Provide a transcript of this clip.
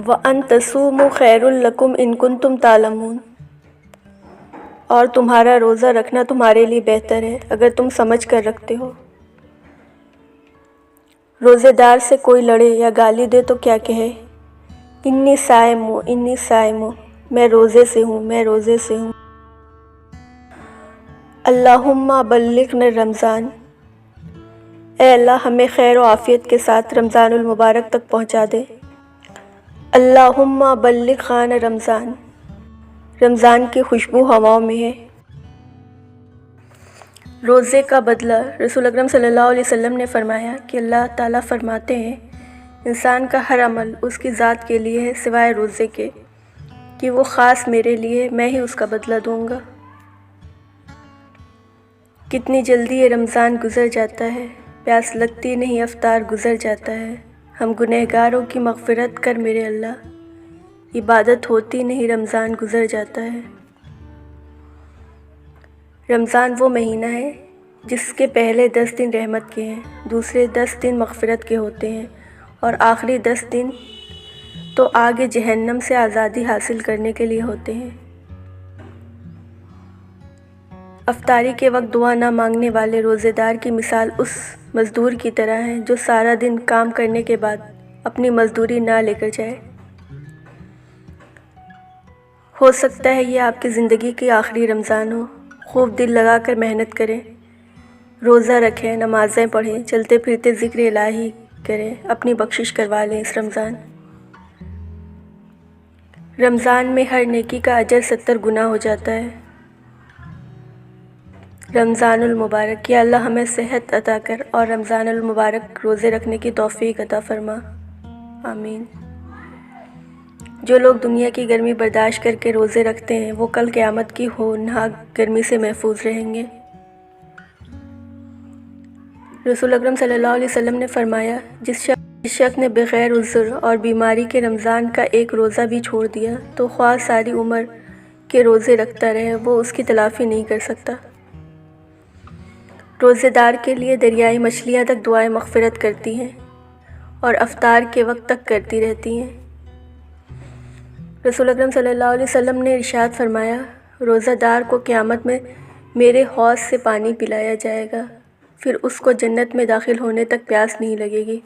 وَأَن تَصُومُوا خَيْرٌ لَكُمْ إِن كُنتُمْ تَعْلَمُونَ، اور تمہارا روزہ رکھنا تمہارے لیے بہتر ہے اگر تم سمجھ کر رکھتے ہو۔ روزے دار سے کوئی لڑے یا گالی دے تو کیا کہے؟ انی صائم، میں روزے سے ہوں، میں روزے سے ہوں۔ اللہم بلغنا رمضان، اے اللہ ہمیں خیر و عافیت کے ساتھ رمضان المبارک تک پہنچا دے۔ اللہم بلغنا رمضان، رمضان کی خوشبو ہواؤں میں ہے۔ روزے کا بدلہ، رسول اکرم صلی اللہ علیہ وسلم نے فرمایا کہ اللہ تعالیٰ فرماتے ہیں انسان کا ہر عمل اس کی ذات کے لیے ہے سوائے روزے کے کہ وہ خاص میرے لیے، میں ہی اس کا بدلہ دوں گا۔ کتنی جلدی یہ رمضان گزر جاتا ہے، پیاس لگتی نہیں افطار گزر جاتا ہے۔ ہم گنہگاروں کی مغفرت کر میرے اللہ، عبادت ہوتی نہیں رمضان گزر جاتا ہے۔ رمضان وہ مہینہ ہے جس کے پہلے 10 دن رحمت کے ہیں، دوسرے 10 دن مغفرت کے ہوتے ہیں، اور آخری 10 دن تو آگ جہنم سے آزادی حاصل کرنے کے لیے ہوتے ہیں۔ افطاری کے وقت دعا نہ مانگنے والے روزے دار کی مثال اس مزدور کی طرح ہے جو سارا دن کام کرنے کے بعد اپنی مزدوری نہ لے کر جائے۔ ہو سکتا ہے یہ آپ کی زندگی کی آخری رمضان ہو، خوب دل لگا کر محنت کریں، روزہ رکھیں، نمازیں پڑھیں، چلتے پھرتے ذکر الہی کریں، اپنی بخشش کروا لیں اس رمضان۔ رمضان میں ہر نیکی کا اجر 70 گنا ہو جاتا ہے۔ رمضان المبارک، یا اللہ ہمیں صحت عطا کر اور رمضان المبارک روزے رکھنے کی توفیق عطا فرما، آمین۔ جو لوگ دنیا کی گرمی برداشت کر کے روزے رکھتے ہیں وہ کل قیامت کی ہولناک گرمی سے محفوظ رہیں گے۔ رسول اکرم صلی اللہ علیہ وسلم نے فرمایا جس شخص نے بغیر عذر اور بیماری کے رمضان کا ایک روزہ بھی چھوڑ دیا تو خواہ ساری عمر کے روزے رکھتا رہے وہ اس کی تلافی نہیں کر سکتا۔ روزے دار کے لیے دریائی مچھلیاں تک دعائیں مغفرت کرتی ہیں اور افطار کے وقت تک کرتی رہتی ہیں۔ رسول اکرم صلی اللہ علیہ وسلم نے ارشاد فرمایا روزہ دار کو قیامت میں میرے حوض سے پانی پلایا جائے گا، پھر اس کو جنت میں داخل ہونے تک پیاس نہیں لگے گی۔